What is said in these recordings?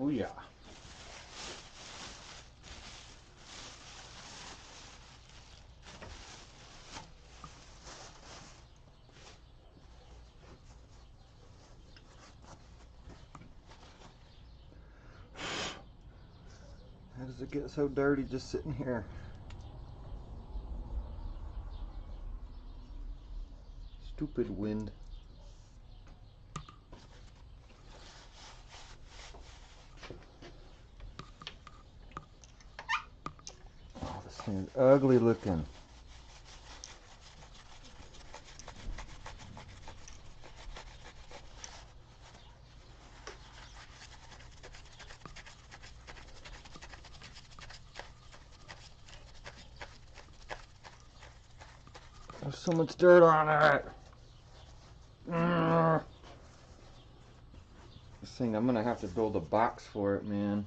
Oh yeah. How does it get so dirty just sitting here? Stupid wind. Oh, this thing is ugly looking. There's so much dirt on it. This thing, I'm gonna have to build a box for it, man.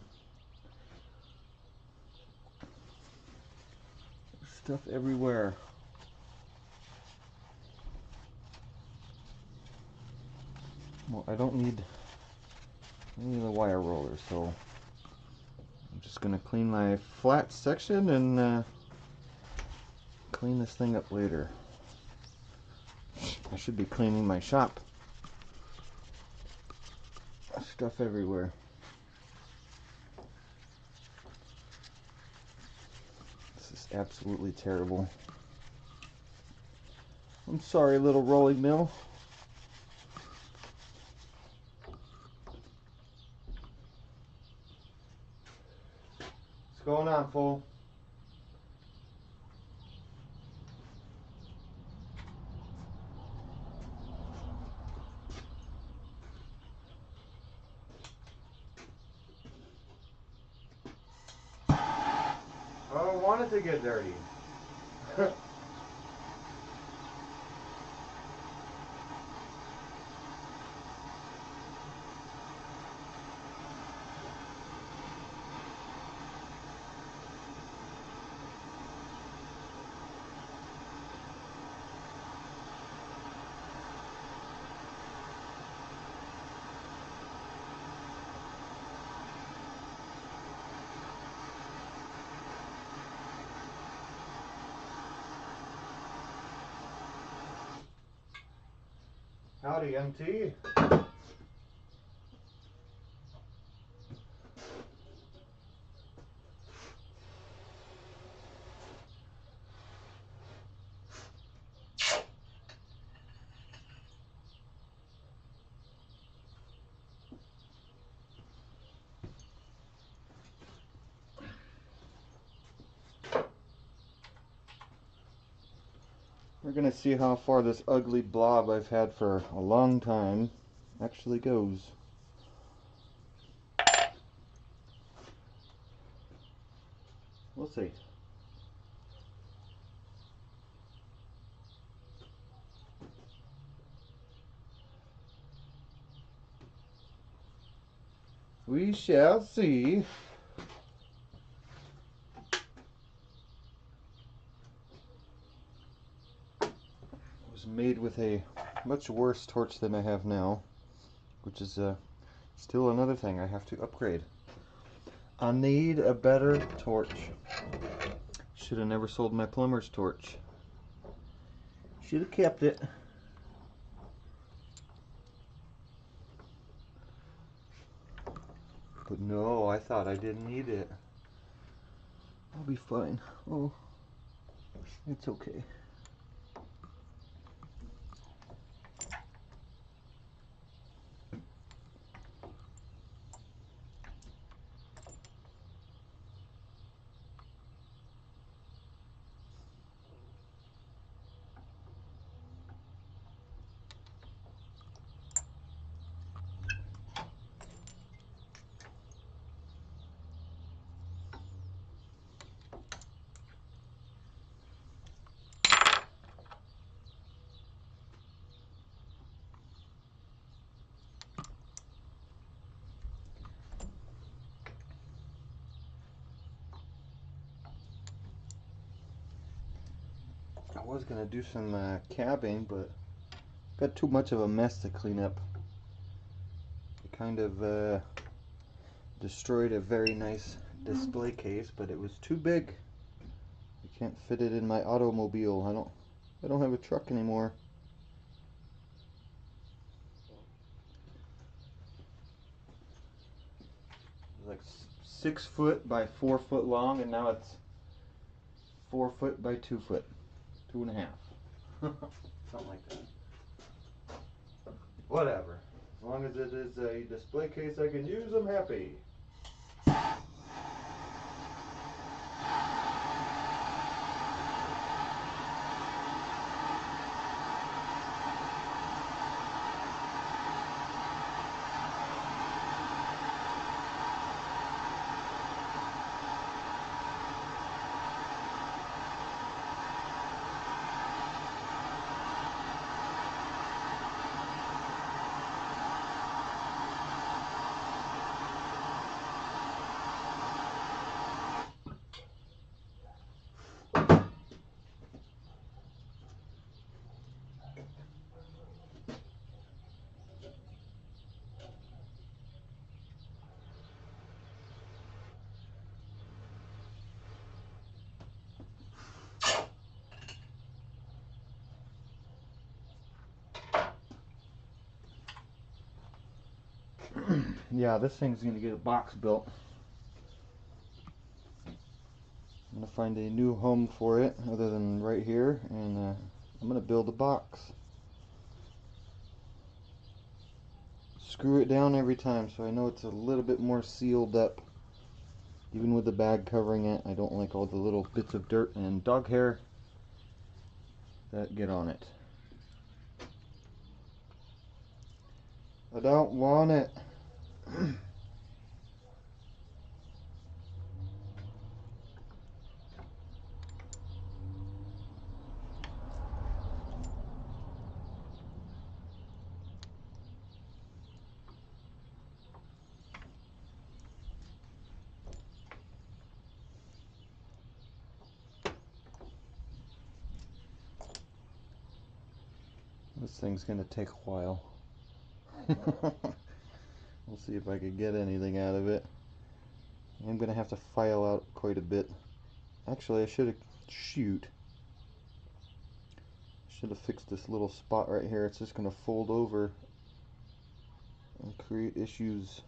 There's stuff everywhere. Well, I don't need any of the wire rollers, so I'm just gonna clean my flat section and clean this thing up later. I should be cleaning my shop. Stuff everywhere. This is absolutely terrible. I'm sorry, little rolling mill. What's going on, fool? I don't want it to get dirty. Howdy, MT. We're gonna see how far this ugly blob I've had for a long time actually goes. We'll see. We shall see. It was made with a much worse torch than I have now, which is still another thing I have to upgrade. I need a better torch. Should have never sold my plumber's torch. Should have kept it. But no, I thought I didn't need it. I'll be fine. Oh, it's okay. I was gonna do some cabbing, but got too much of a mess to clean up. It kind of destroyed a very nice display case, but it was too big. I can't fit it in my automobile. I don't have a truck anymore. It was like 6 foot by 4 foot long, and now it's 4 foot by 2 foot, 2.5. Something like that. Whatever. As long as it is a display case I can use, I'm happy. Yeah, this thing's gonna get a box built. I'm gonna find a new home for it other than right here, and I'm gonna build a box. Screw it down every time so I know it's a little bit more sealed up. Even with the bag covering it, I don't like all the little bits of dirt and dog hair that get on it. I don't want it. This thing's gonna take a while. We'll see if I can get anything out of it. I'm gonna have to file out quite a bit. Actually, I should have fixed this little spot right here. It's just gonna fold over and create issues.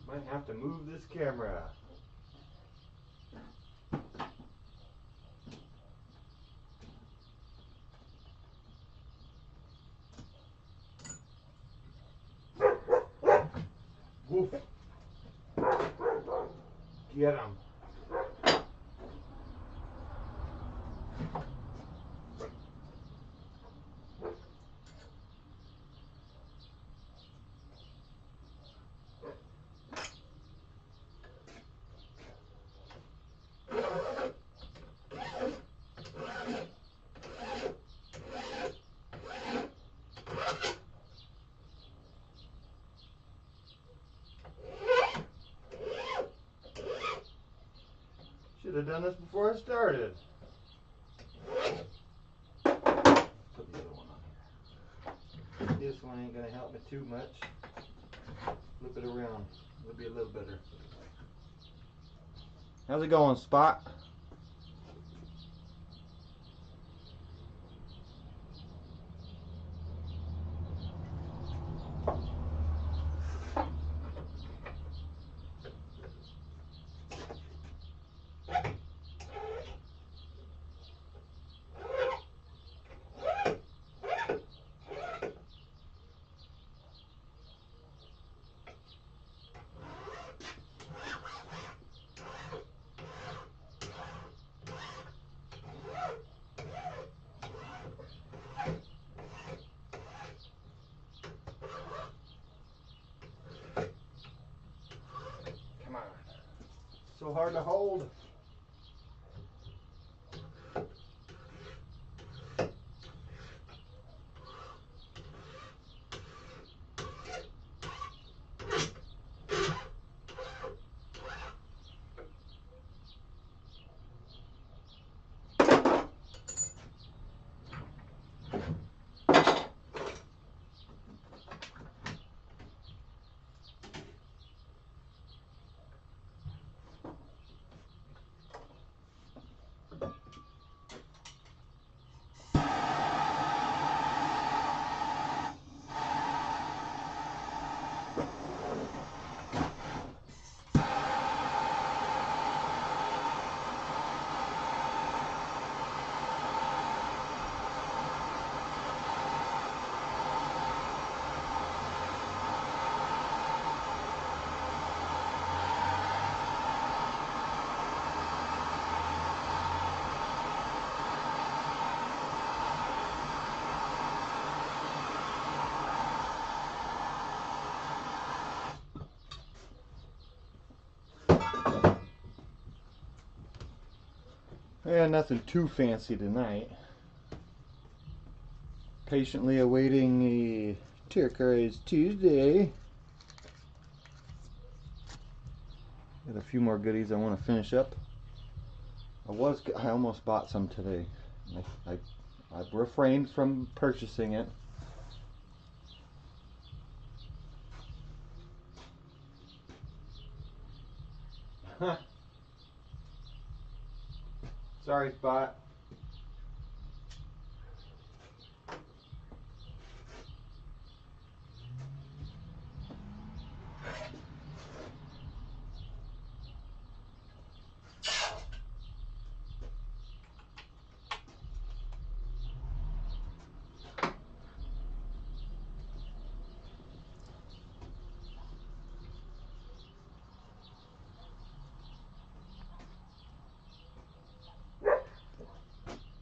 Might have to move this camera. Woof. Get him. Should have done this before I started. Put the other one on here. This one ain't gonna help me too much. Flip it around. It'll be a little better. How's it going, Spot? Come on. So hard to hold. Yeah, nothing too fancy tonight. Patiently awaiting a Turquoise Tuesday. Got a few more goodies I want to finish up. I almost bought some today. I've refrained from purchasing it. Huh. Sorry, Spot.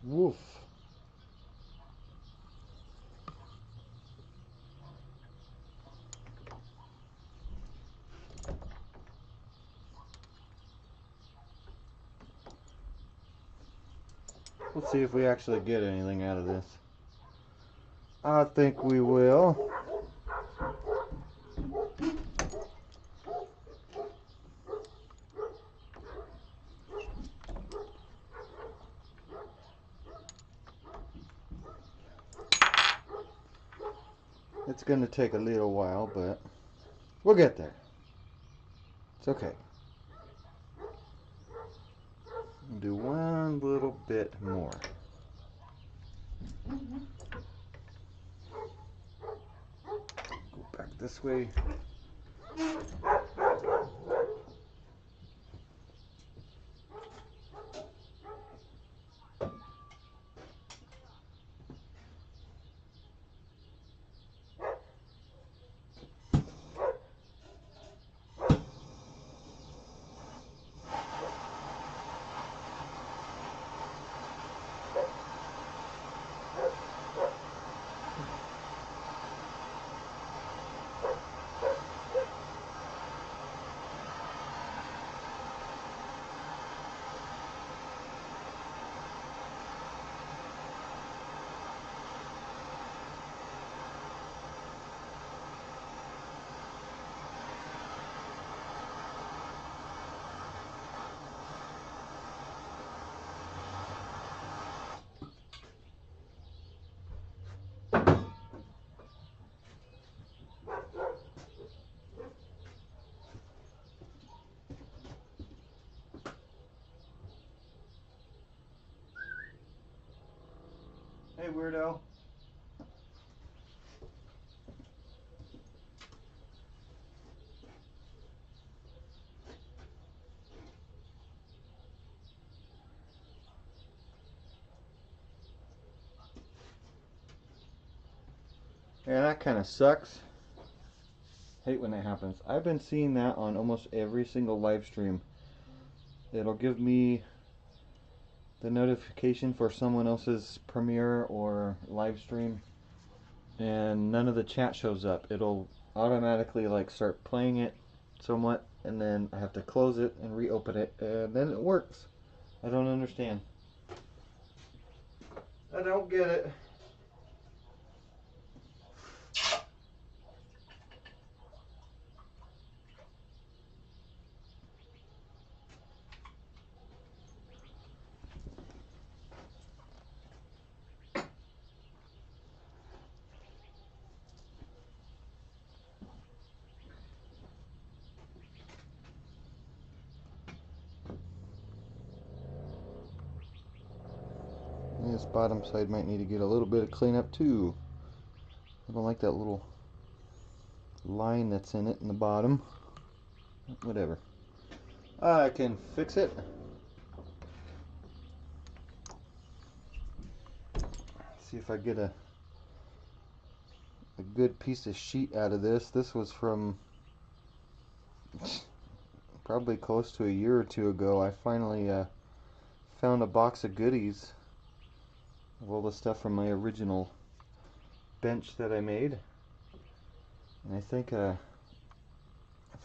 Woof. Let's see if we actually get anything out of this. I think we will. It's going to take a little while, but we'll get there. It's okay. Do one little bit more. Go back this way. Hey, weirdo. Yeah, that kind of sucks. Hate when that happens. I've been seeing that on almost every single live stream. It'll give me the notification for someone else's premiere or live stream, and none of the chat shows up. It'll automatically like start playing it somewhat, and then I have to close it and reopen it, and then it works. I don't understand. I don't get it. This bottom side might need to get a little bit of cleanup too. I don't like that little line that's in it in the bottom. Whatever. I can fix it. See if I get a good piece of sheet out of this. This was from probably close to a year or two ago. I finally found a box of goodies of all the stuff from my original bench that I made, and I think if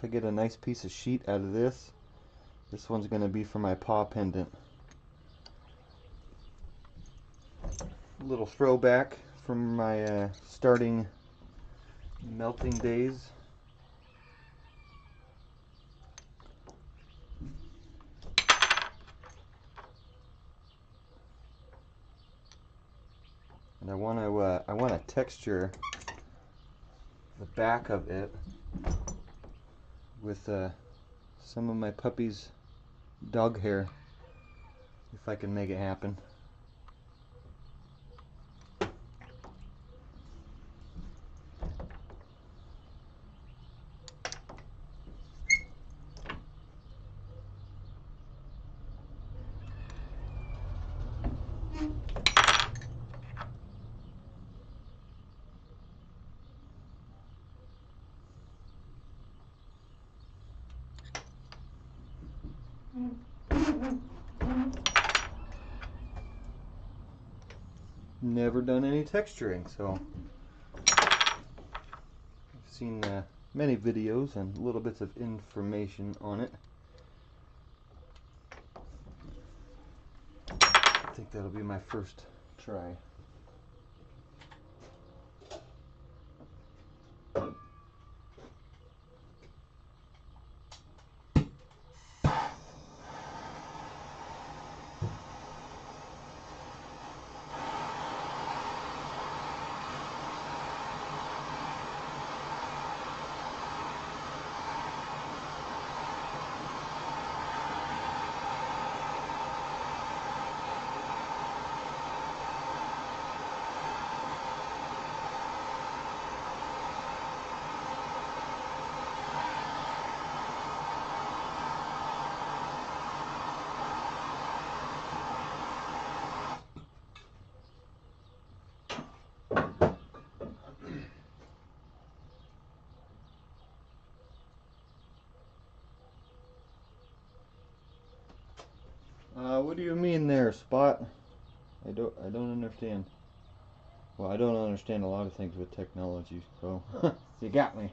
I get a nice piece of sheet out of this, this one's going to be for my paw pendant. A little throwback from my starting melting days. And I want to texture the back of it with some of my puppy's dog hair, if I can make it happen. Never done any texturing, so I've seen many videos and little bits of information on it. I think that'll be my first try. What do you mean there, Spot? I don't understand. Well, I don't understand a lot of things with technology, so you got me.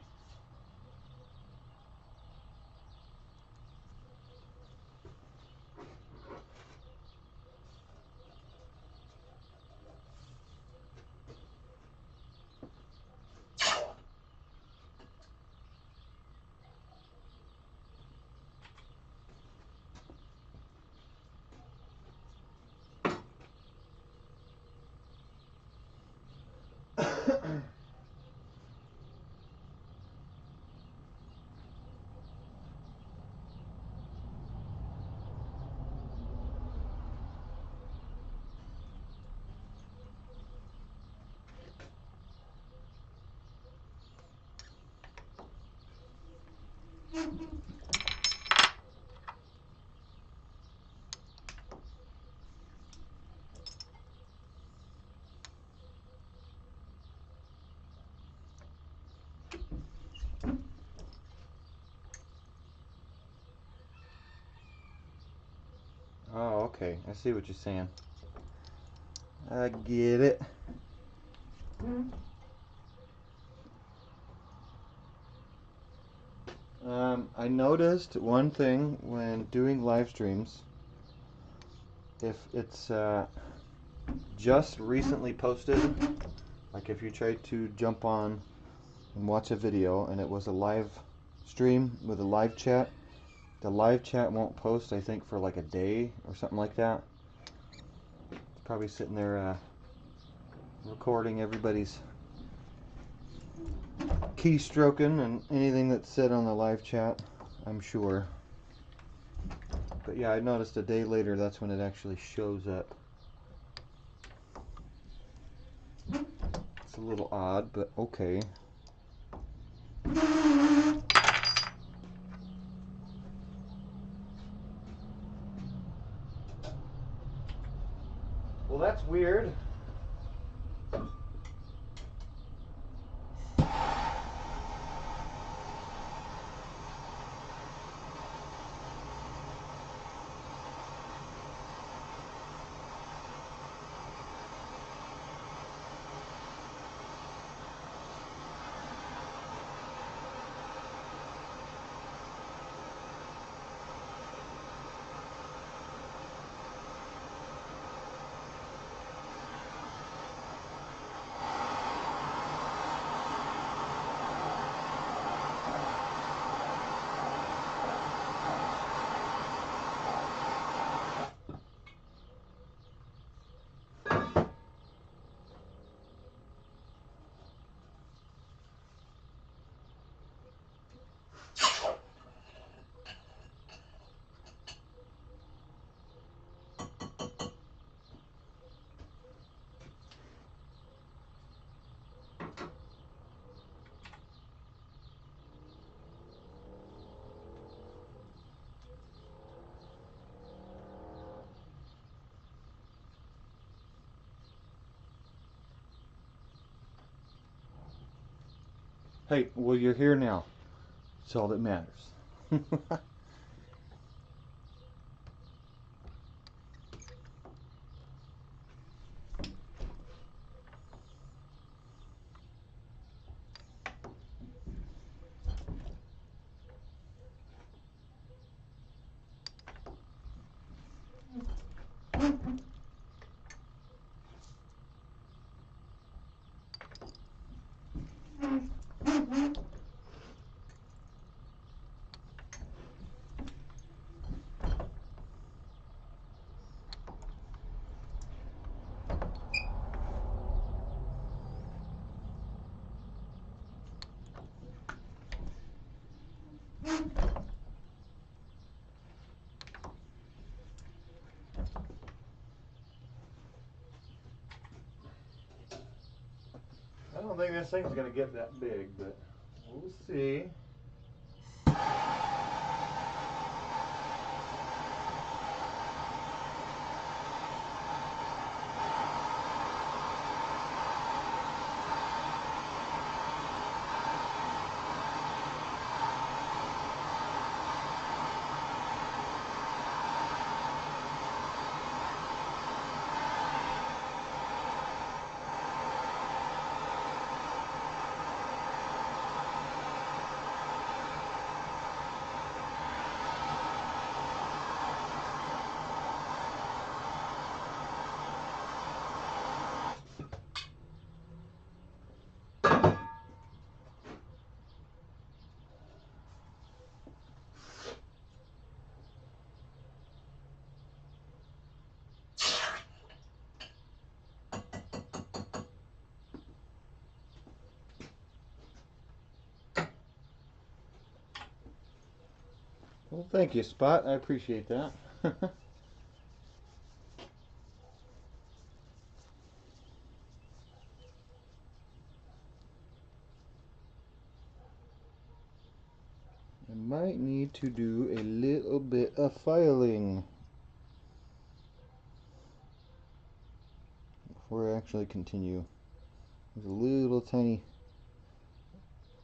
Oh, okay. I see what you're saying. I get it. I noticed one thing when doing live streams. If it's just recently posted, like if you tried to jump on and watch a video and it was a live stream with a live chat, the live chat won't post, I think, for like a day or something like that. It's probably sitting there recording everybody's keystroking and anything that's said on the live chat, I'm sure. But yeah, I noticed a day later that's when it actually shows up. It's a little odd, but okay. Well, that's weird. Hey, well, you're here now. It's all that matters. I don't think this thing's going to get that big, but we'll see. Well, thank you, Spot. I appreciate that. I might need to do a little bit of filing before I actually continue. There's a little tiny,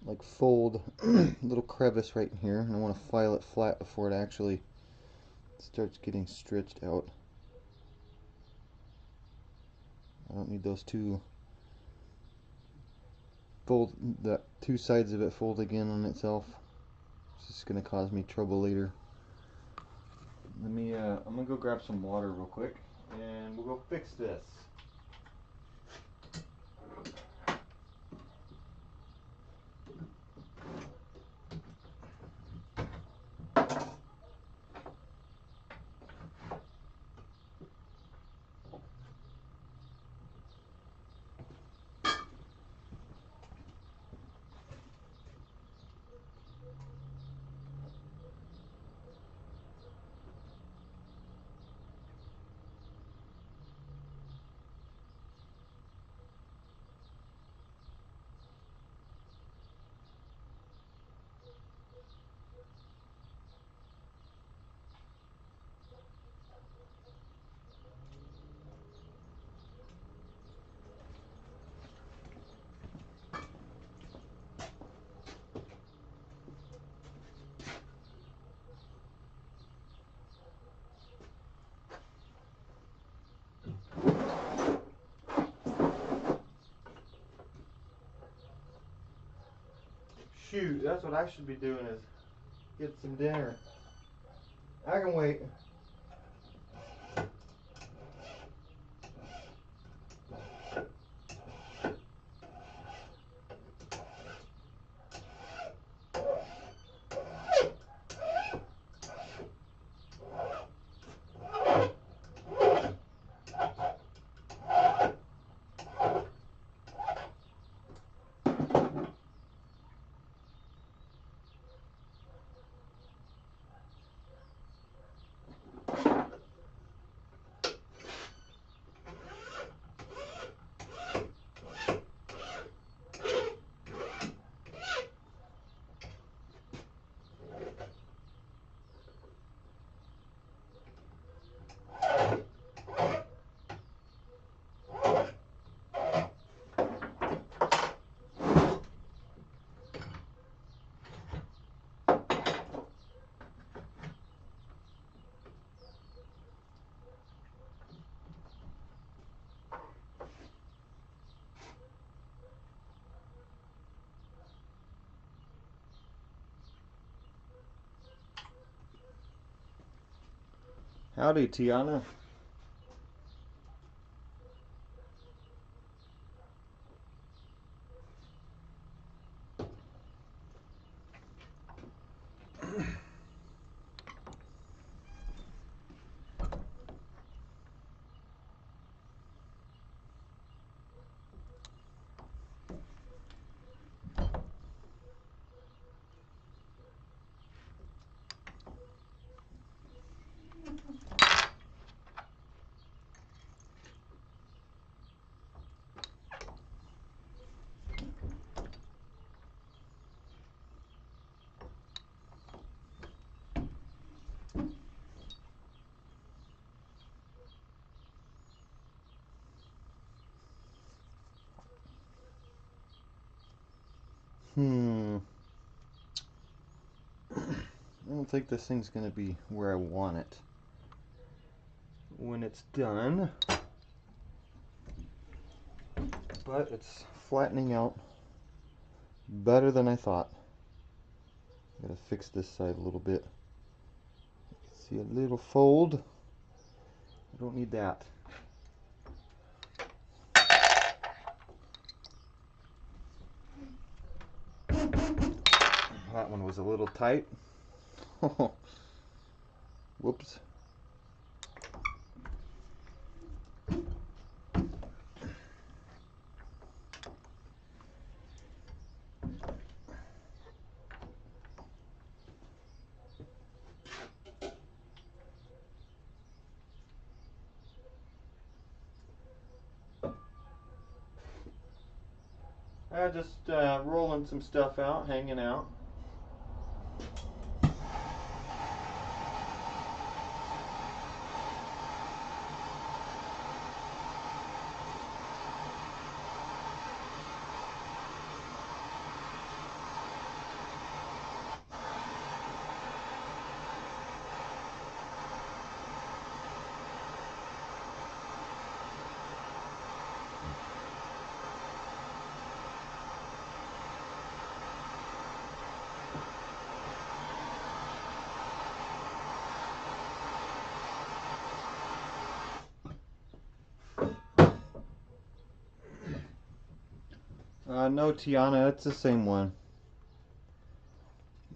like, fold, little crevice right here, and I want to file it flat before it actually starts getting stretched out. I don't need those two sides of it fold again on itself. It's just gonna cause me trouble later. Let me I'm gonna go grab some water real quick and we'll go fix this. Shoot, that's what I should be doing, is get some dinner. I can wait. Howdy, Tiana. I don't think this thing's gonna be where I want it when it's done, but it's flattening out better than I thought. Gotta fix this side a little bit. See a little fold? I don't need that. That one was a little tight. Whoops. Just rolling some stuff out, hanging out. No, Tiana, it's the same one.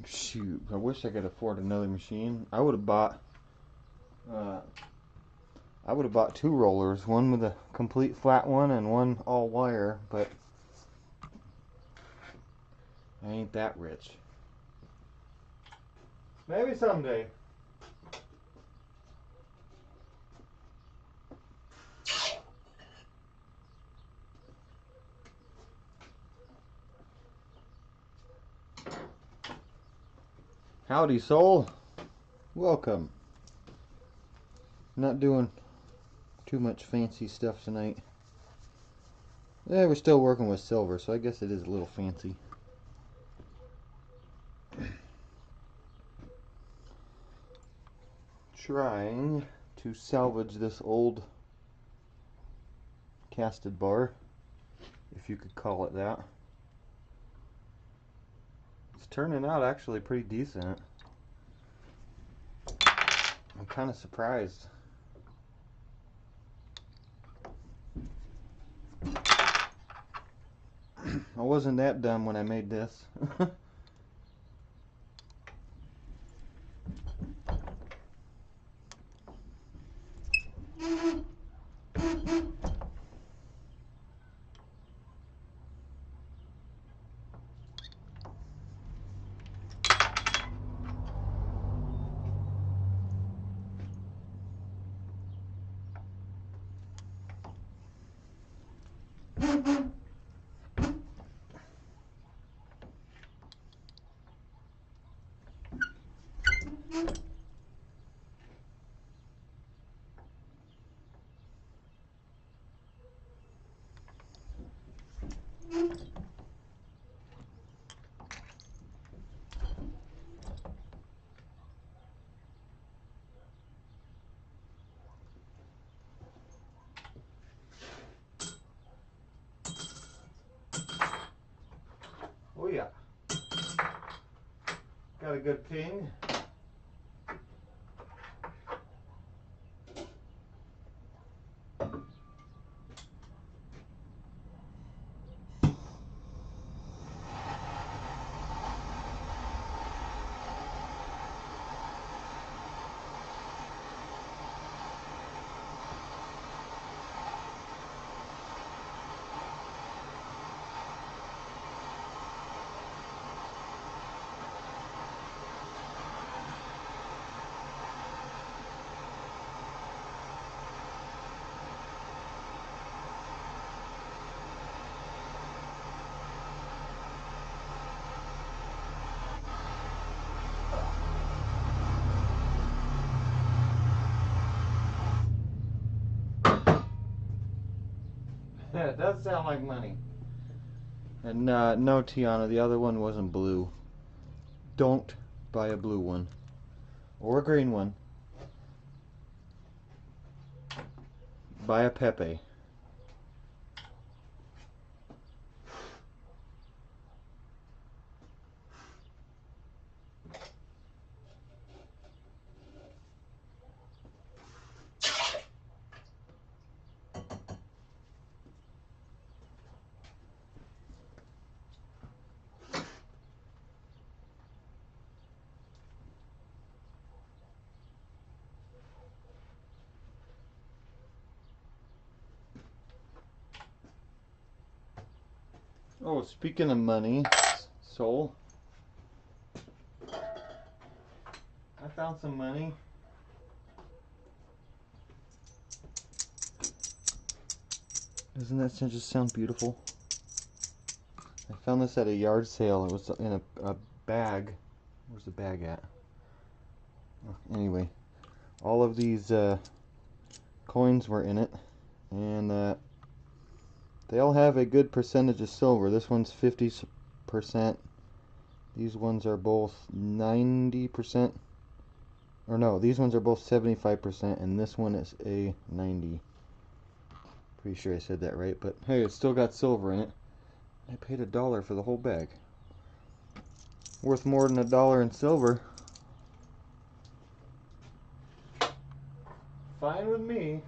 Shoot, I wish I could afford another machine. I would have bought two rollers, one with a complete flat one and one all wire, but I ain't that rich. Maybe someday. Howdy, soul. Welcome. Not doing too much fancy stuff tonight. Yeah, we're still working with silver, so I guess it is a little fancy. Trying to salvage this old casted bar, if you could call it that. It's turning out actually pretty decent. I'm kind of surprised. I wasn't that dumb when I made this. Oh yeah. Got a good ping. It does sound like money. And no, Tiana, the other one wasn't blue. Don't buy a blue one. Or a green one. Buy a Pepe. Oh, speaking of money, Soul, I found some money. Doesn't that just sound beautiful? I found this at a yard sale. It was in a bag. Where's the bag at? Anyway, all of these coins were in it, and they all have a good percentage of silver. This one's 50%. These ones are both 90%. Or no, these ones are both 75%, and this one is a 90. Pretty sure I said that right, but hey, it's still got silver in it. I paid $1 for the whole bag. Worth more than $1 in silver. Fine with me.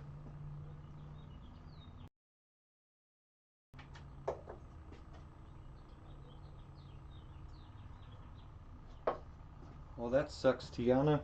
Well, that sucks, Tiana.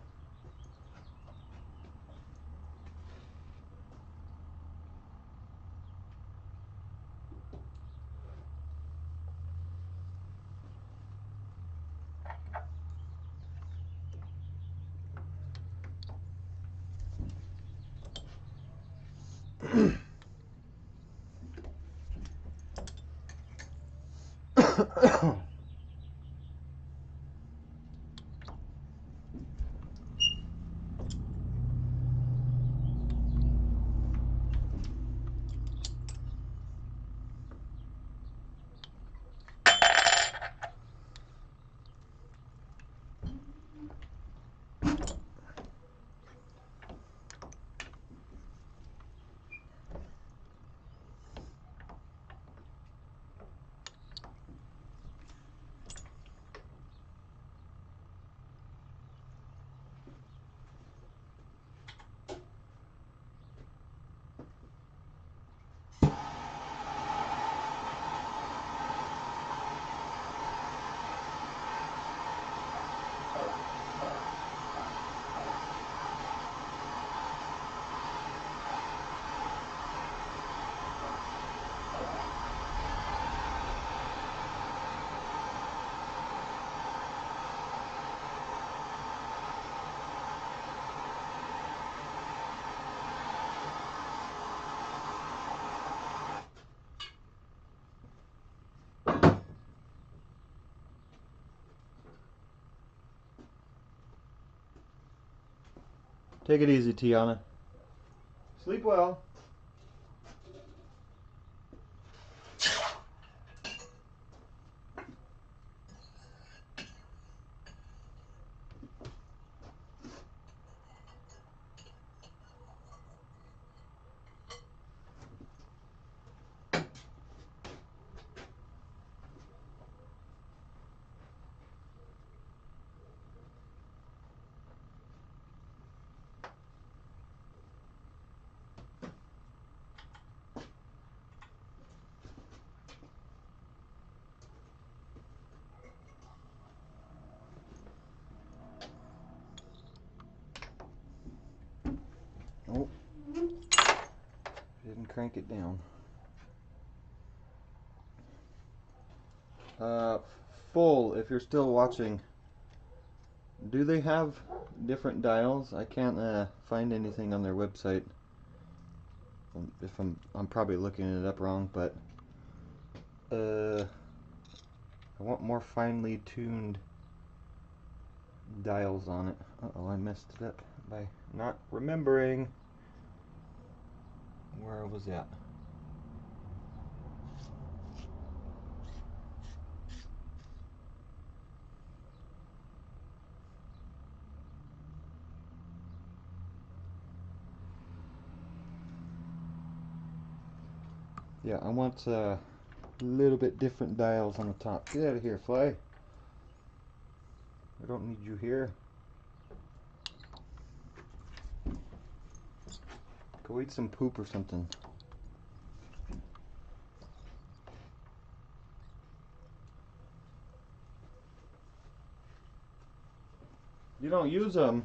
Take it easy, Tiana. Sleep well. Oh, didn't crank it down. Full, if you're still watching, do they have different dials? I can't find anything on their website. If I'm probably looking it up wrong, but I want more finely tuned dials on it. Uh-oh, I messed it up by not remembering where I was at. Yeah, I want a little bit different dials on the top. Get out of here, fly. I don't need you here. Go eat some poop or something. You don't use them.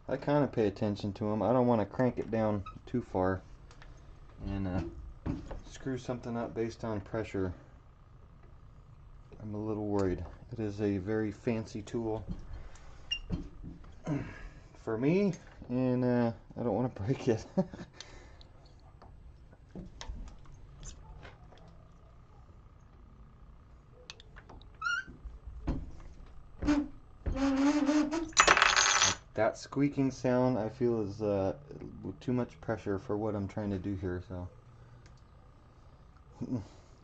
I kind of pay attention to them. I don't want to crank it down too far and screw something up based on pressure. I'm a little worried. It is a very fancy tool for me, and I don't want to break it. That squeaking sound I feel is too much pressure for what I'm trying to do here. So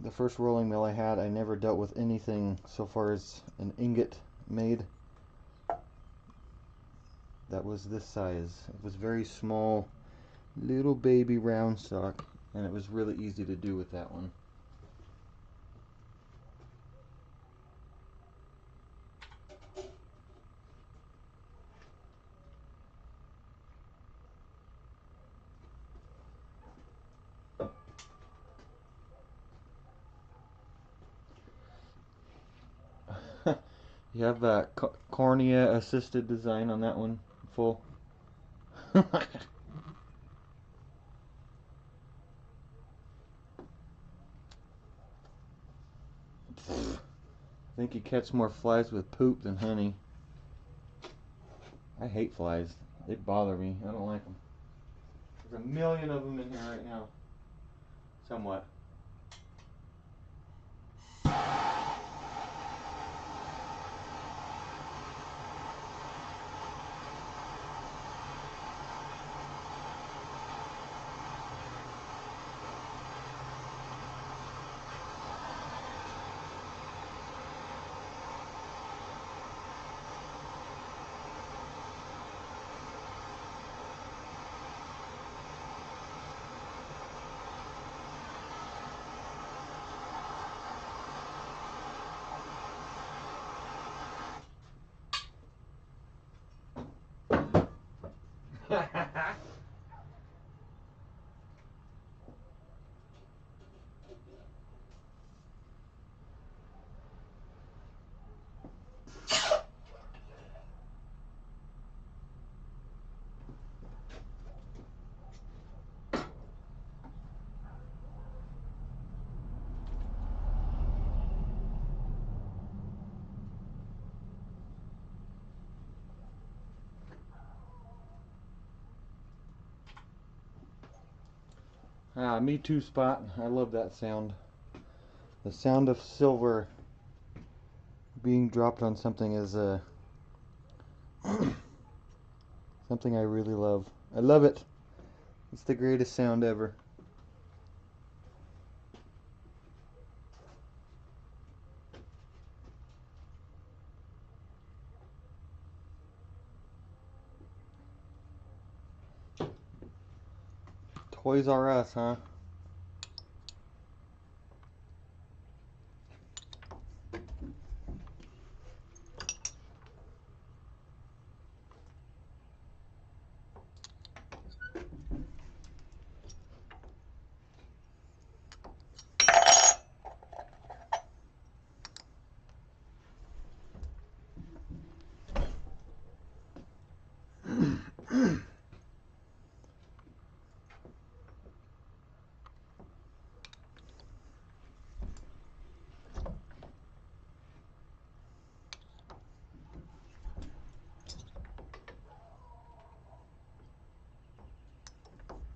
the first rolling mill I had, I never dealt with anything so far as an ingot made that was this size. It was very small, little baby round stock, and it was really easy to do with that one. You have a cornea assisted design on that one, full. I think you catch more flies with poop than honey. I hate flies. They bother me. I don't like them. There's a million of them in here right now. Somewhat. Me too, Spot. I love that sound. The sound of silver being dropped on something is something I really love. I love it. It's the greatest sound ever. Toys R Us, huh?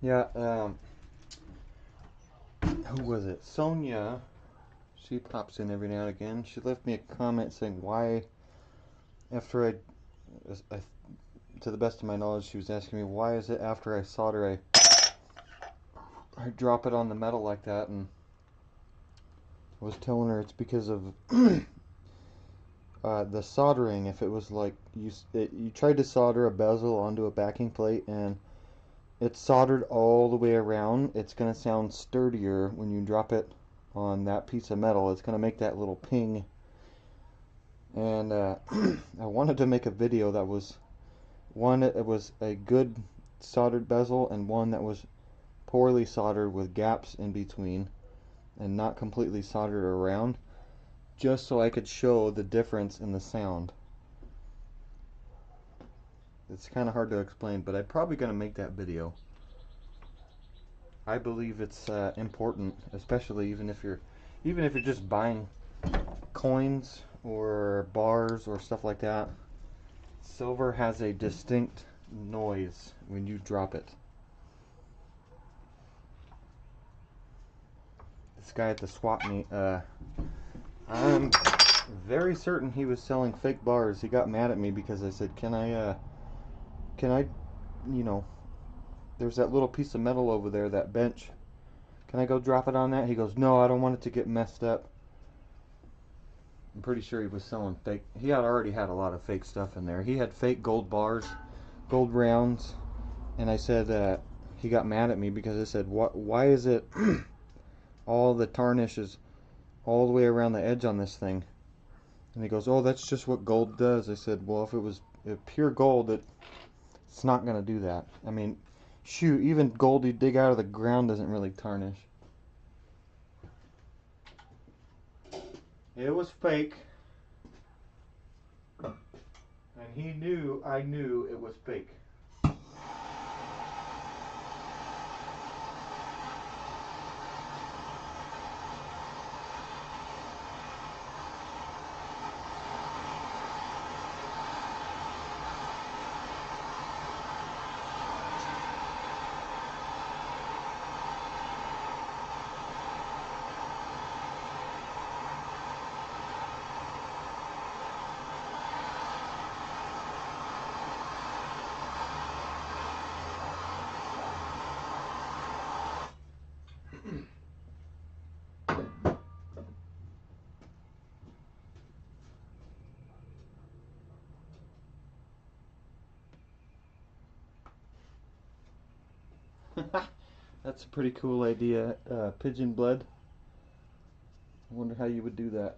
Yeah, who was it? Sonia. She pops in every now and again. She left me a comment saying why, after to the best of my knowledge, she was asking me why is it after I solder I drop it on the metal like that, and I was telling her it's because of the soldering. If it was like you tried to solder a bezel onto a backing plate and it's soldered all the way around, it's going to sound sturdier when you drop it on that piece of metal. It's going to make that little ping. And I wanted to make a video that was one, it was a good soldered bezel, and one that was poorly soldered with gaps in between and not completely soldered around, just so I could show the difference in the sound. It's kind of hard to explain, but I'm probably going to make that video. I believe it's important, especially even if you're just buying coins or bars or stuff like that. Silver has a distinct noise when you drop it. This guy at the swap meet, I'm very certain he was selling fake bars. He got mad at me because I said, can I, you know, there's that little piece of metal over there, that bench. Can I go drop it on that? He goes, no, I don't want it to get messed up. I'm pretty sure he was selling fake. He had already had a lot of fake stuff in there. He had fake gold bars, gold rounds, and I said, he got mad at me because I said, why is it all the tarnish is all the way around the edge on this thing? And he goes, oh, that's just what gold does. I said, well, if it was pure gold, it's not going to do that. I mean, shoot, even gold you dig out of the ground doesn't really tarnish. It was fake. And he knew, I knew it was fake. That's a pretty cool idea. Pigeon blood. I wonder how you would do that.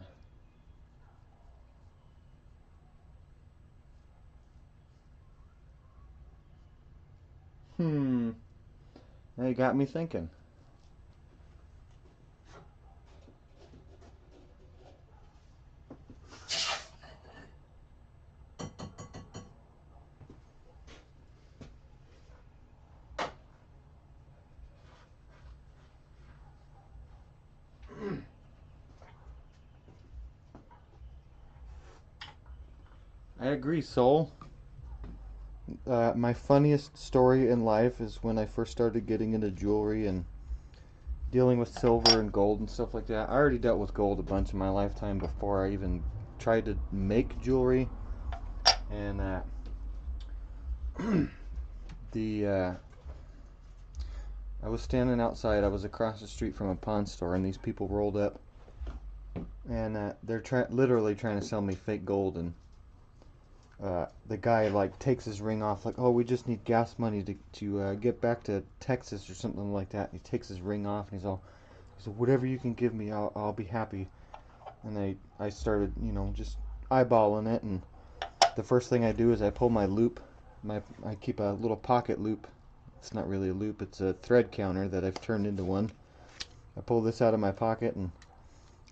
Now you got me thinking. I agree, Soul. My funniest story in life is when I first started getting into jewelry and dealing with silver and gold and stuff like that. I already dealt with gold a bunch in my lifetime before I even tried to make jewelry. And I was standing outside. I was across the street from a pawn store, and these people rolled up, and they're literally trying to sell me fake gold. And the guy like takes his ring off, like, oh, we just need gas money to get back to Texas or something like that. And he takes his ring off, and he said, whatever you can give me, I'll be happy. And I started, you know, just eyeballing it, and the first thing I do is I pull my loop. I keep a little pocket loop. It's not really a loop, it's a thread counter that I've turned into one. I pull this out of my pocket and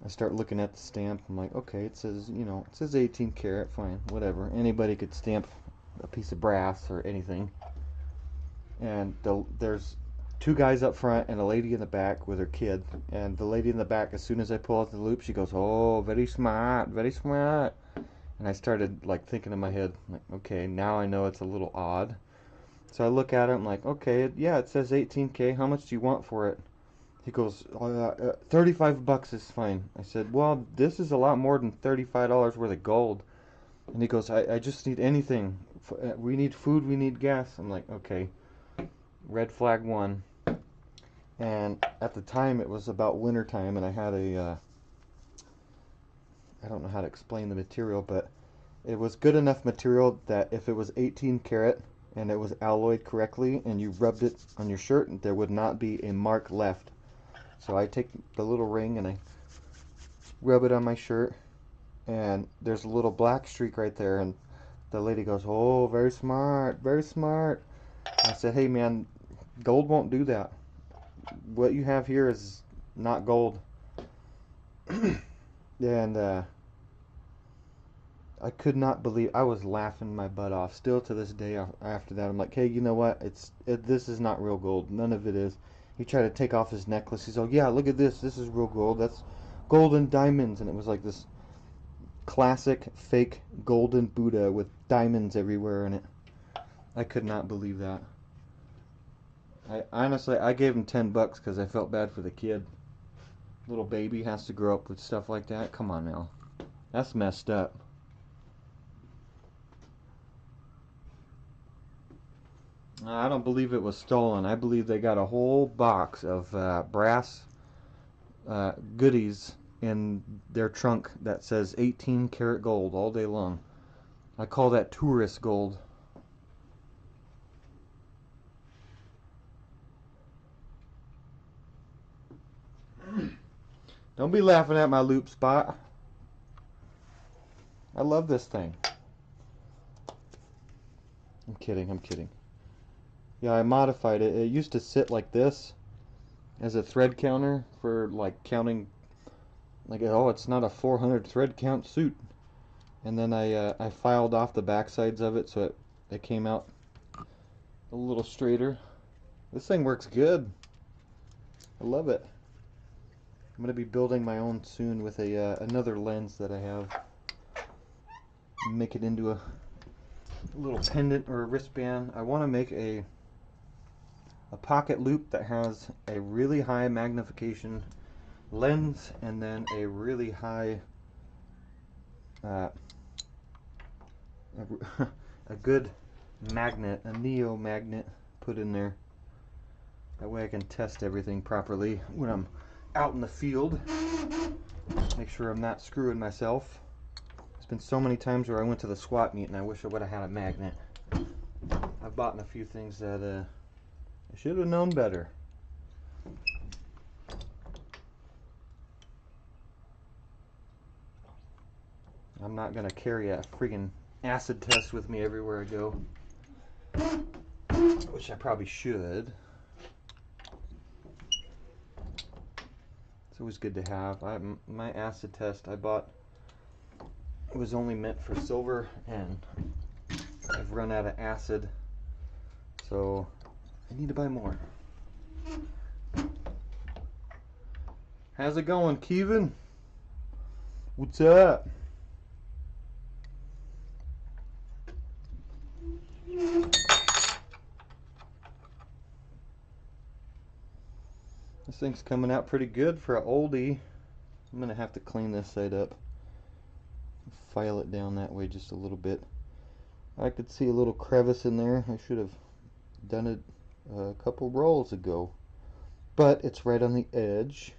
I start looking at the stamp. I'm like, okay, it says, you know, it says 18 karat, fine, whatever. Anybody could stamp a piece of brass or anything. And there's two guys up front and a lady in the back with her kid. And the lady in the back, as soon as I pull out the loop, she goes, oh, very smart, very smart. And I started like thinking in my head, like, okay, now I know it's a little odd. So I look at it, I'm like, okay, yeah, it says 18K, how much do you want for it? He goes, 35 bucks is fine. I said, well, this is a lot more than $35 worth of gold. And he goes, I just need anything. We need food, we need gas. I'm like, okay, red flag one. And at the time, it was about winter time, and I had I don't know how to explain the material, but it was good enough material that if it was 18 karat and it was alloyed correctly, and you rubbed it on your shirt, there would not be a mark left. So I take the little ring and I rub it on my shirt, and there's a little black streak right there, and the lady goes, "Oh, very smart, very smart." I said, "Hey man, gold won't do that. What you have here is not gold." And I could not believe, I was laughing my butt off. Still to this day after that, I'm like, "Hey, you know what? This is not real gold. None of it is." He tried to take off his necklace. He's like, "Yeah, look at this. This is real gold. That's golden diamonds." And it was like this classic fake golden Buddha with diamonds everywhere in it. I could not believe that. I gave him $10 because I felt bad for the kid. Little baby has to grow up with stuff like that. Come on now, that's messed up. I don't believe it was stolen. I believe they got a whole box of brass goodies in their trunk that says 18 karat gold all day long. I call that tourist gold. Don't be laughing at my loop, Spot. I love this thing. I'm kidding, I'm kidding. Yeah, I modified it. It used to sit like this as a thread counter for like counting, like, oh, it's not a 400 thread count suit. And then I filed off the back sides of it so it came out a little straighter. This thing works good. I love it. I'm going to be building my own soon with another lens that I have. Make it into a little pendant or a wristband. I want to make a pocket loop that has a really high magnification lens and then a really high a good magnet, a neo magnet put in there. That way I can test everything properly when I'm out in the field. Make sure I'm not screwing myself. There's been so many times where I went to the swap meet and I wish I would have had a magnet. I've bought a few things that I should have known better. I'm not gonna carry a friggin' acid test with me everywhere I go, which I probably should. It's always good to have. My acid test I bought, it was only meant for silver, and I've run out of acid, so I need to buy more. How's it going, Kevin? What's up? This thing's coming out pretty good for an oldie. I'm gonna have to clean this side up. File it down that way just a little bit. I could see a little crevice in there. I should have done it a couple rolls ago. But it's right on the edge,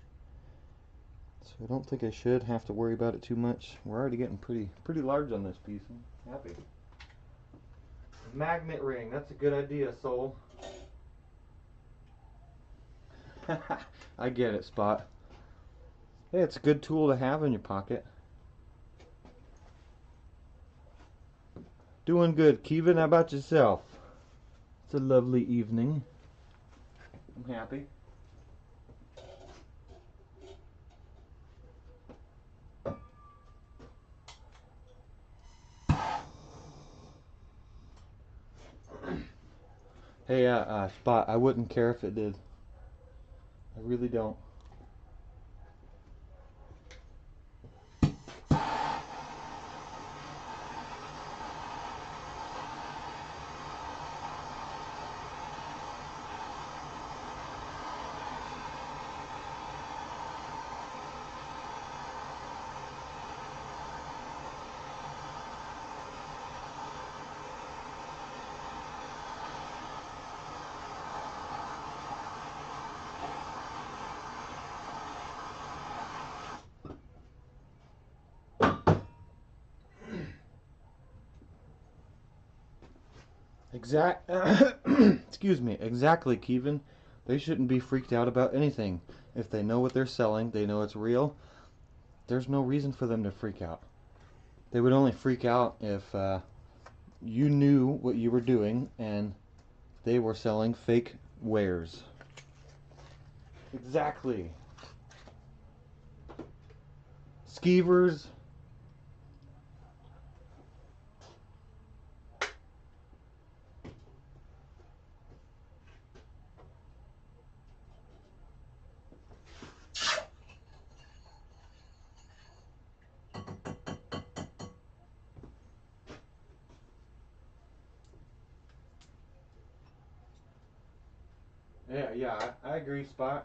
so I don't think I should have to worry about it too much. We're already getting pretty large on this piece. I'm happy. Magnet ring, that's a good idea, Soul. I get it, Spot. Hey, it's a good tool to have in your pocket. Doing good, Kevin. How about yourself? It's a lovely evening. I'm happy. Hey, Spot, I wouldn't care if it did. I really don't. Excuse me, exactly, Kevin. They shouldn't be freaked out about anything. If they know what they're selling, they know it's real, there's no reason for them to freak out. They would only freak out if you knew what you were doing and they were selling fake wares. Exactly. Skeevers. Yeah, I agree, Spot.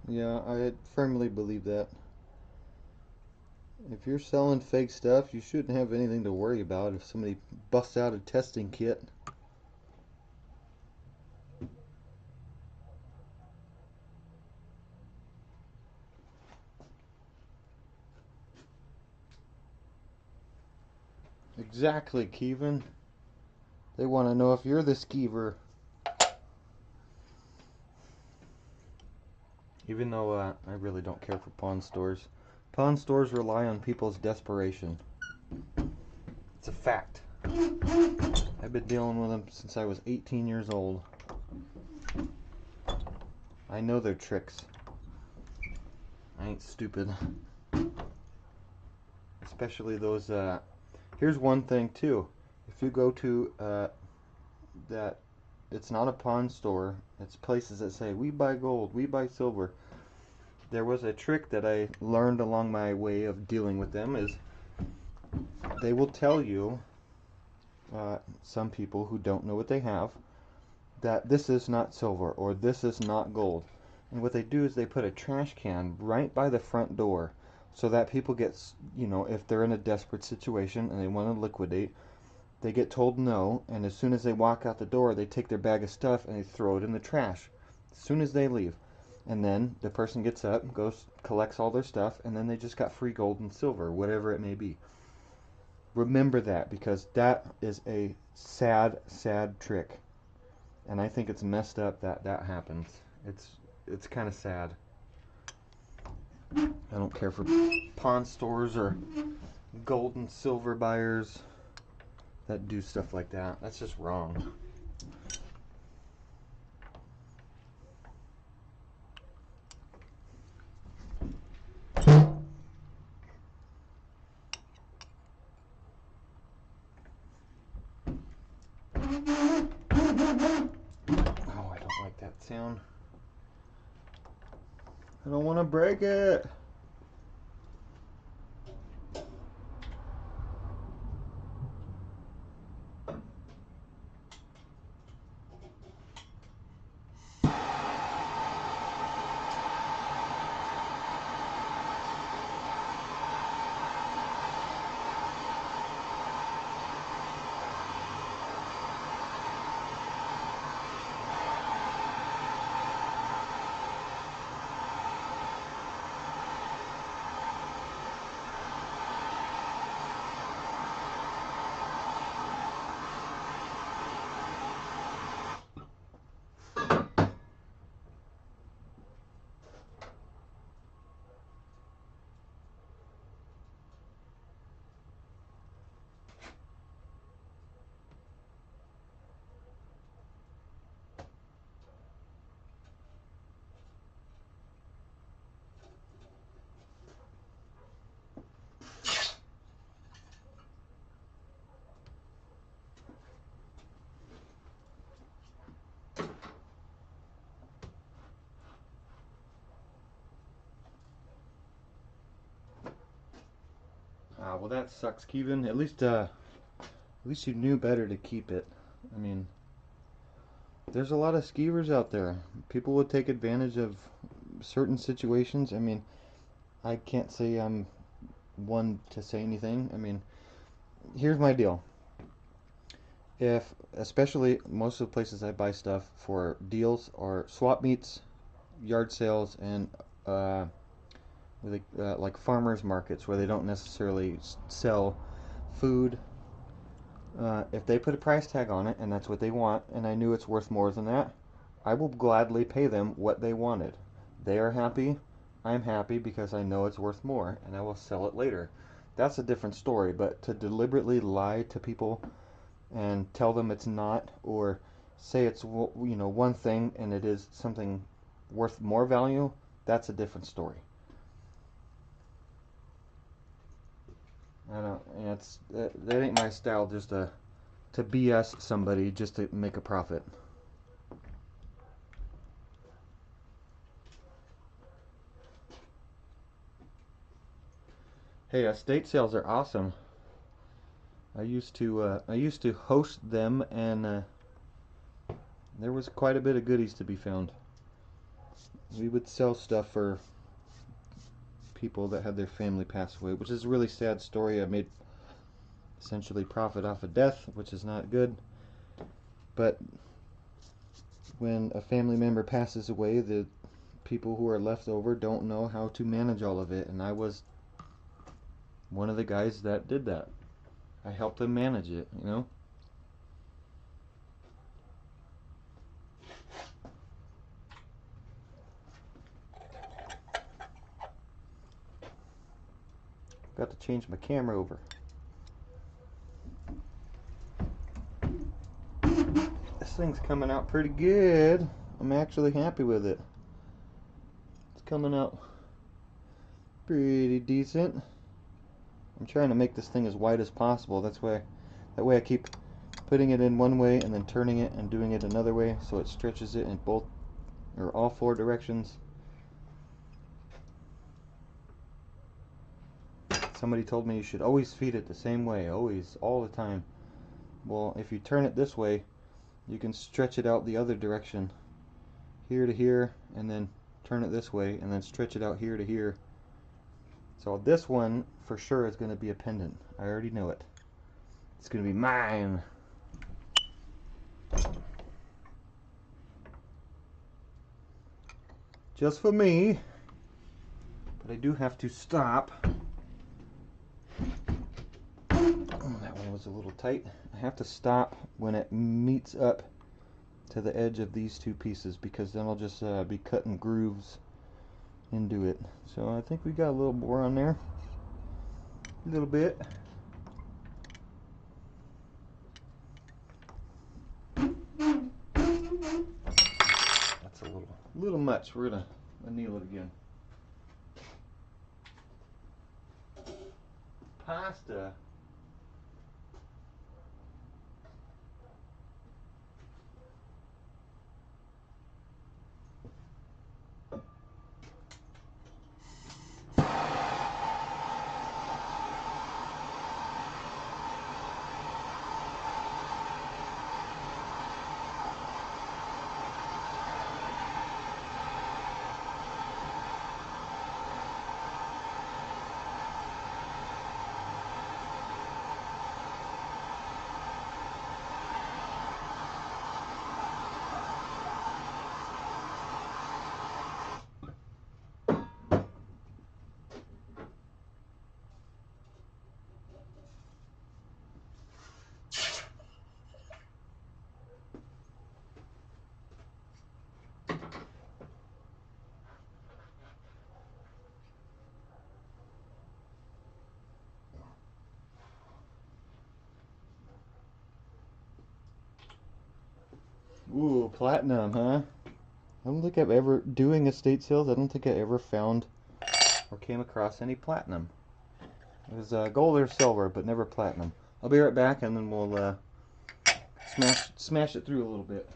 Yeah, I firmly believe that. If you're selling fake stuff, you shouldn't have anything to worry about if somebody busts out a testing kit. Exactly, Kevin. They want to know if you're the skeever. Even though I really don't care for pawn stores. Pawn stores rely on people's desperation. It's a fact. I've been dealing with them since I was 18 years old. I know their tricks. I ain't stupid. Especially those, here's one thing too. If you go to, that, it's not a pawn store, it's places that say, we buy gold, we buy silver. There was a trick that I learned along my way of dealing with them is they will tell you, some people who don't know what they have, that this is not silver or this is not gold. And what they do is they put a trash can right by the front door so that people get, you know, if they're in a desperate situation and they want to liquidate, they get told no, and as soon as they walk out the door, they take their bag of stuff and they throw it in the trash as soon as they leave. And then the person gets up, goes, collects all their stuff, and then they just got free gold and silver, whatever it may be. Remember that, because that is a sad, sad trick. And I think it's messed up that that happens. It's kind of sad. I don't care for pawn stores or gold and silver buyers that do stuff like that. That's just wrong. Oh, I don't like that sound. I don't want to break it. Ah, well that sucks, Kevin. At least you knew better to keep it. I mean, there's a lot of skeevers out there. People would take advantage of certain situations. I mean, I can't say I'm one to say anything. I mean, here's my deal. if, especially most of the places I buy stuff for deals are swap meets, yard sales, and like farmers markets where they don't necessarily sell food. If they put a price tag on it and that's what they want, and I knew it's worth more than that, I will gladly pay them what they wanted. They are happy, I'm happy because I know it's worth more, and I will sell it later. That's a different story, but to deliberately lie to people and tell them it's not, or say it's one thing and it is something worth more value, that's a different story. I don't. It's that ain't my style. Just to BS somebody just to make a profit. Hey, estate sales are awesome. I used to host them, and there was quite a bit of goodies to be found. We would sell stuff for people that had their family pass away, which is a really sad story. I made essentially profit off of death, which is not good. But when a family member passes away, the people who are left over don't know how to manage all of it, and I was one of the guys that did that. I helped them manage it, you know. Got to change my camera over. This thing's coming out pretty good. I'm actually happy with it. It's coming out pretty decent. I'm trying to make this thing as wide as possible. That way I keep putting it in one way and then turning it and doing it another way so it stretches it in both or all four directions. Somebody told me you should always feed it the same way, always, all the time. Well, if you turn it this way, you can stretch it out the other direction, here to here, and then turn it this way, and then stretch it out here to here. So this one, for sure, is going to be a pendant. I already know it. It's going to be mine. Just for me. But I do have to stop. Oh, that one was a little tight. I have to stop when it meets up to the edge of these two pieces, because then I'll just be cutting grooves into it. So I think we got a little more on there. A little bit. That's a little much. We're gonna anneal it again. Pasta. Ooh, platinum, huh? I don't think I've ever, doing estate sales, I don't think I ever found or came across any platinum. It was gold or silver, but never platinum. I'll be right back, and then we'll smash it through a little bit.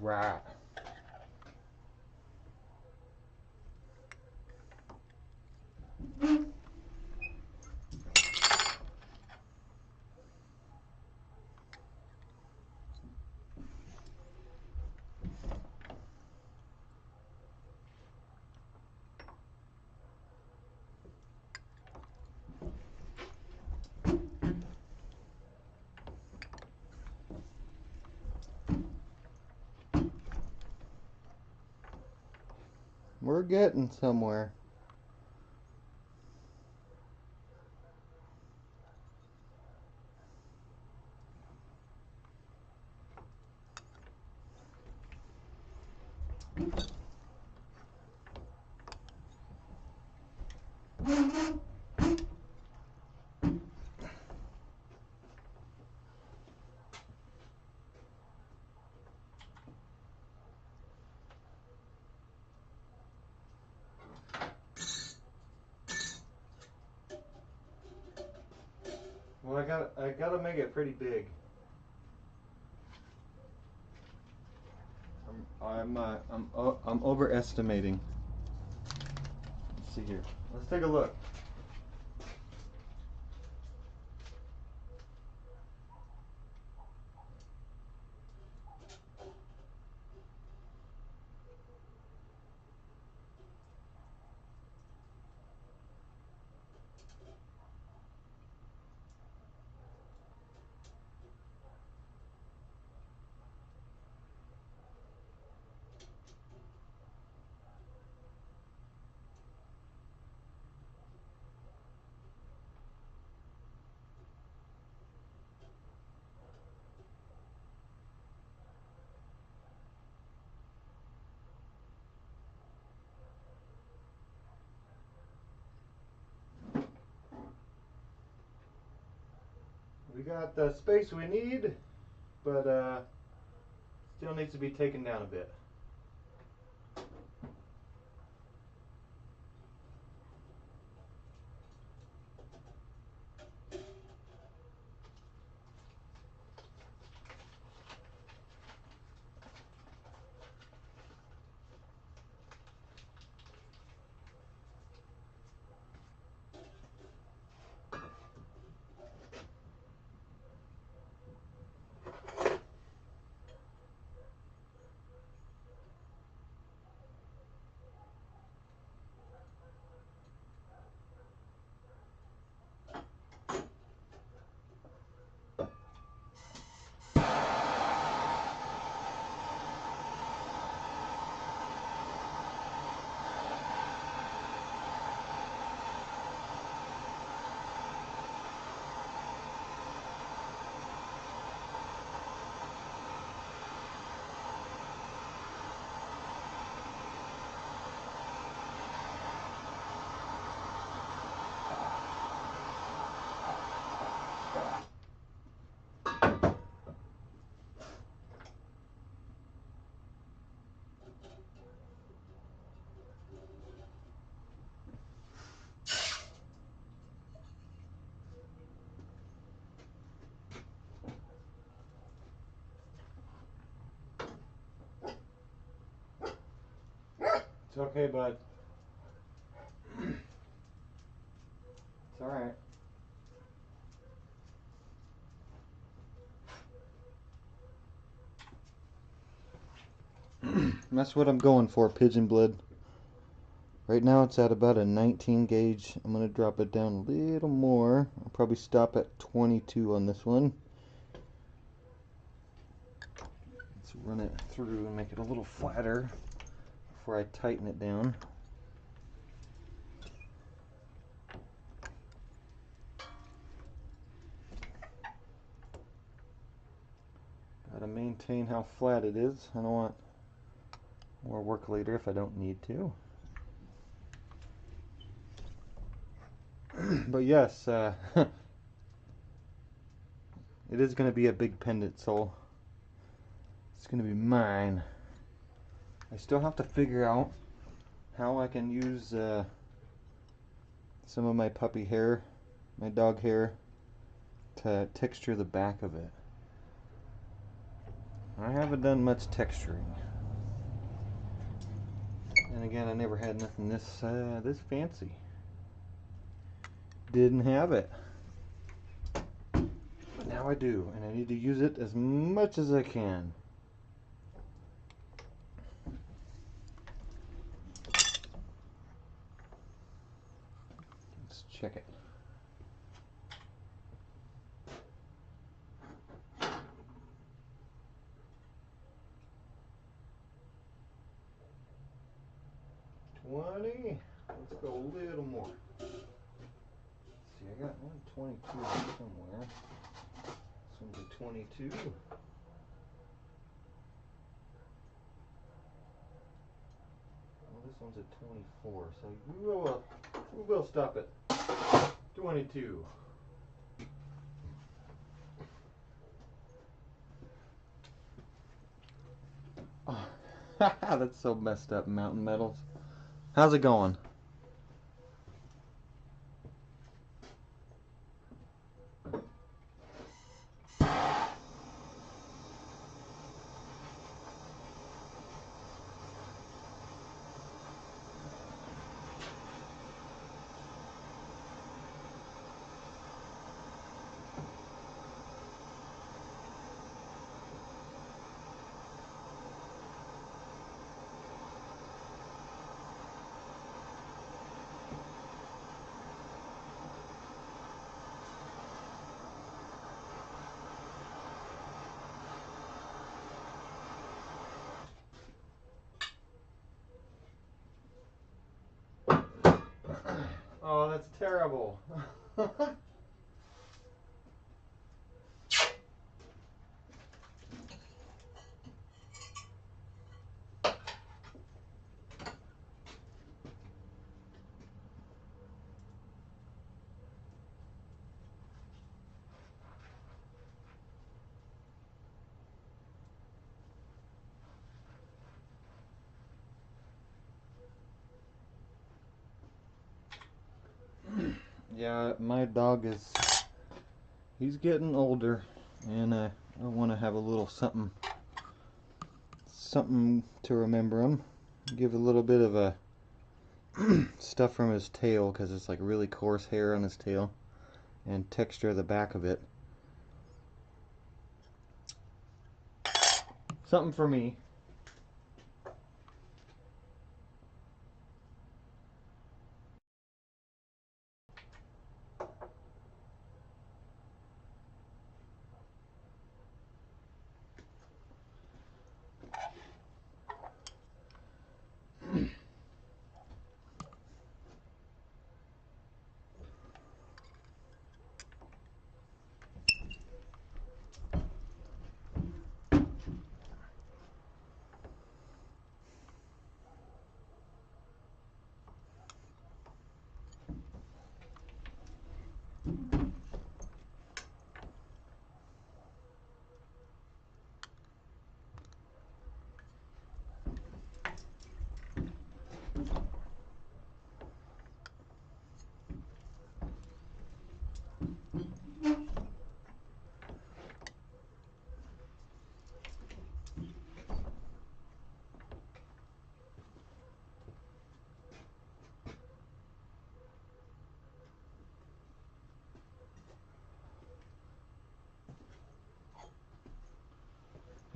Right. We're getting somewhere. Well, I gotta make it pretty big. I'm overestimating. Let's see here. Let's take a look. We got the space we need, but still needs to be taken down a bit. It's okay, bud. It's alright. That's what I'm going for, pigeon blood. Right now it's at about a 19 gauge. I'm going to drop it down a little more. I'll probably stop at 22 on this one. Let's run it through and make it a little flatter before I tighten it down. Gotta maintain how flat it is. I don't want more work later if I don't need to. But yes, it is going to be a big pendant, so it's going to be mine. I still have to figure out how I can use some of my puppy hair, my dog hair, to texture the back of it. I haven't done much texturing. And again, I never had nothing this fancy. Didn't have it. But now I do, and I need to use it as much as I can. Let's check it. Let's go a little more. Let's see, I got 122 somewhere. This one's a 22. Well, this one's a 24, so we will stop at 22. Oh, that's so messed up, Mountain Metals. How's it going? Oh, that's terrible. Yeah, my dog he's getting older, and I want to have a little something to remember him. Give a little bit of a stuff from his tail, because it's like really coarse hair on his tail, and texture the back of it. Something for me.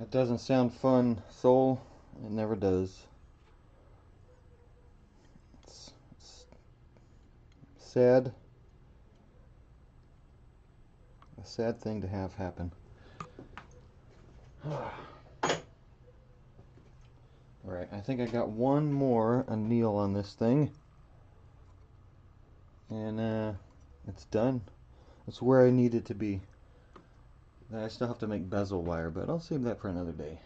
It doesn't sound fun, Soul. It never does. It's sad. A sad thing to have happen. Alright, I think I got one more anneal on this thing. And it's done. It's where I need it to be. I still have to make bezel wire, but I'll save that for another day.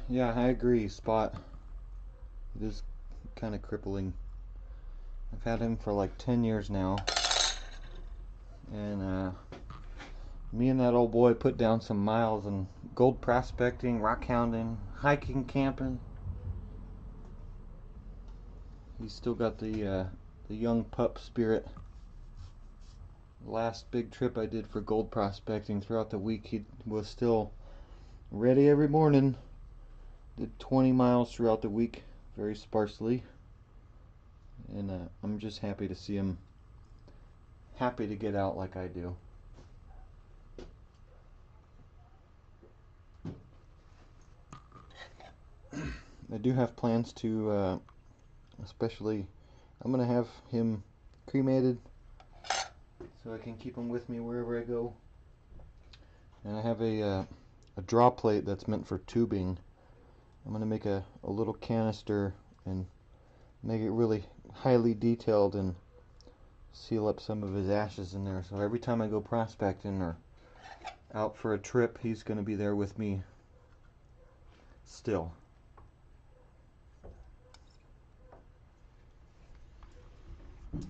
Yeah, I agree, Spot. It is kind of crippling. I've had him for like 10 years now. And me and that old boy put down some miles in gold prospecting, rock hounding, hiking, camping. He's still got the young pup spirit. Last big trip I did for gold prospecting, throughout the week he was still ready every morning. Did 20 miles throughout the week, very sparsely. And I'm just happy to see him happy to get out like I do. I do have plans to, especially, I'm going to have him cremated so I can keep him with me wherever I go. And I have a draw plate that's meant for tubing. I'm going to make a little canister and make it really highly detailed and seal up some of his ashes in there. So every time I go prospecting or out for a trip, he's going to be there with me still. I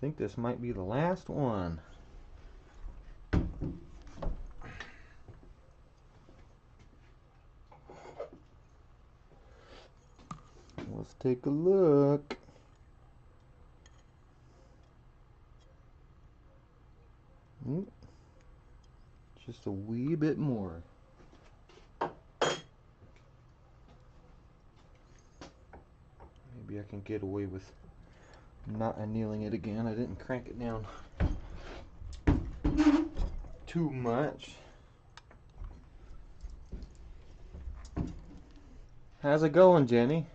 think this might be the last one. Let's take a look. Just a wee bit more. Maybe I can get away with not annealing it again. I didn't crank it down too much. How's it going, Jenny?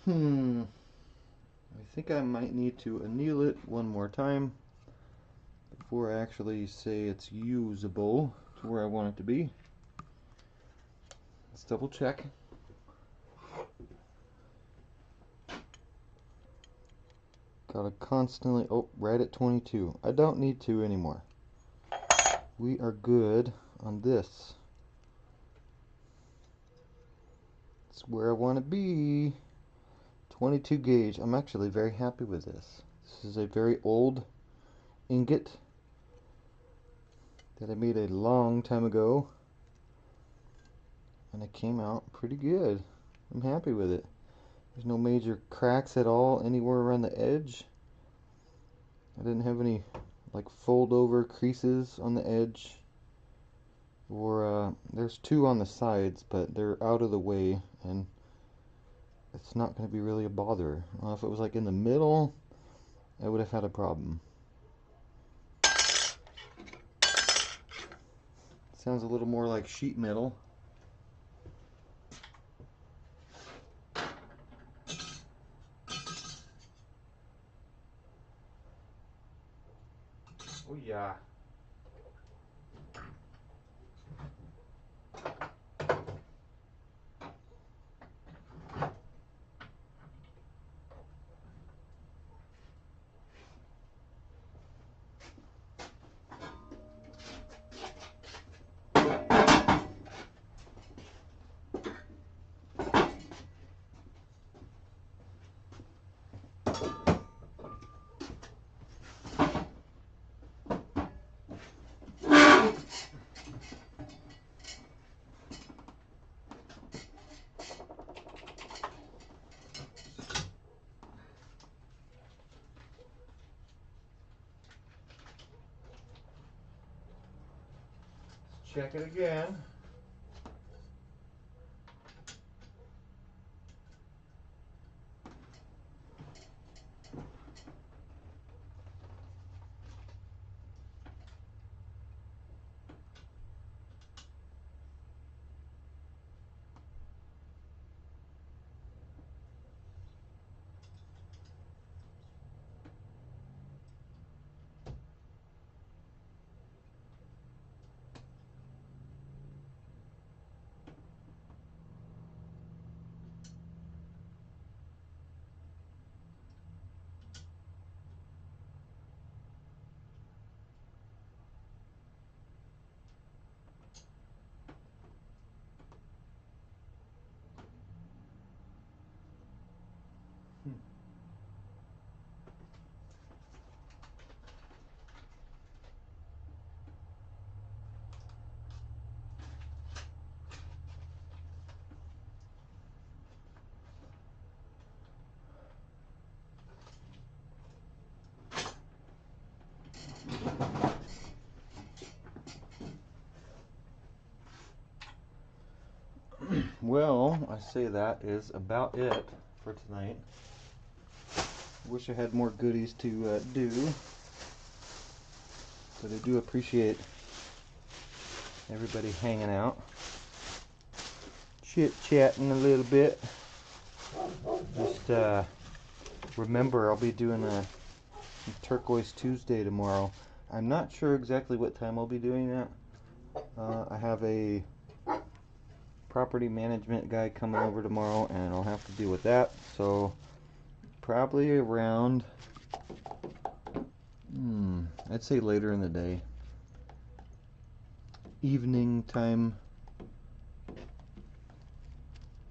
I think I might need to anneal it one more time before I actually say it's usable to where I want it to be. Let's double check. Gotta constantly, oh, right at 22. I don't need to anymore. We are good on this. It's where I want to be. 22 gauge. I'm actually very happy with this. This is a very old ingot that I made a long time ago, and it came out pretty good. I'm happy with it. There's no major cracks at all anywhere around the edge. I didn't have any like fold over creases on the edge, or there's two on the sides, but they're out of the way and it's not going to be really a bother. If it was like in the middle, I would have had a problem. Sounds a little more like sheet metal. Oh yeah. Check it again. Well, I say that is about it for tonight. Wish I had more goodies to do, but I do appreciate everybody hanging out, chit-chatting a little bit. Just remember, I'll be doing a Turquoise Tuesday tomorrow. I'm not sure exactly what time I'll be doing that. I have a property management guy coming over tomorrow, and I'll have to deal with that. So probably around, I'd say later in the day, evening time.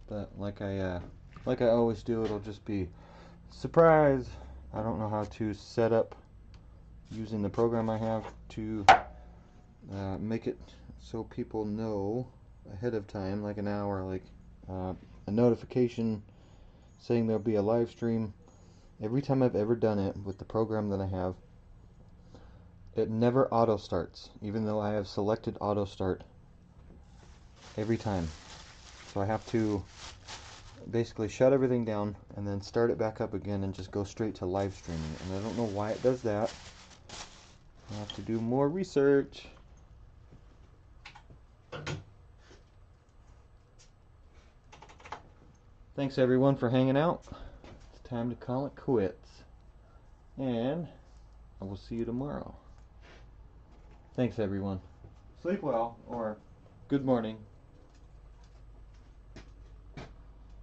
But like I always do, it'll just be surprise. I don't know how to set up using the program I have to make it so people know ahead of time, like an hour, like a notification saying there'll be a live stream. Every time I've ever done it with the program that I have, it never auto starts, even though I have selected auto start every time. So I have to basically shut everything down and then start it back up again and just go straight to live streaming. And I don't know why it does that. I have to do more research. Thanks everyone for hanging out. It's time to call it quits. And I will see you tomorrow. Thanks everyone. Sleep well, or good morning.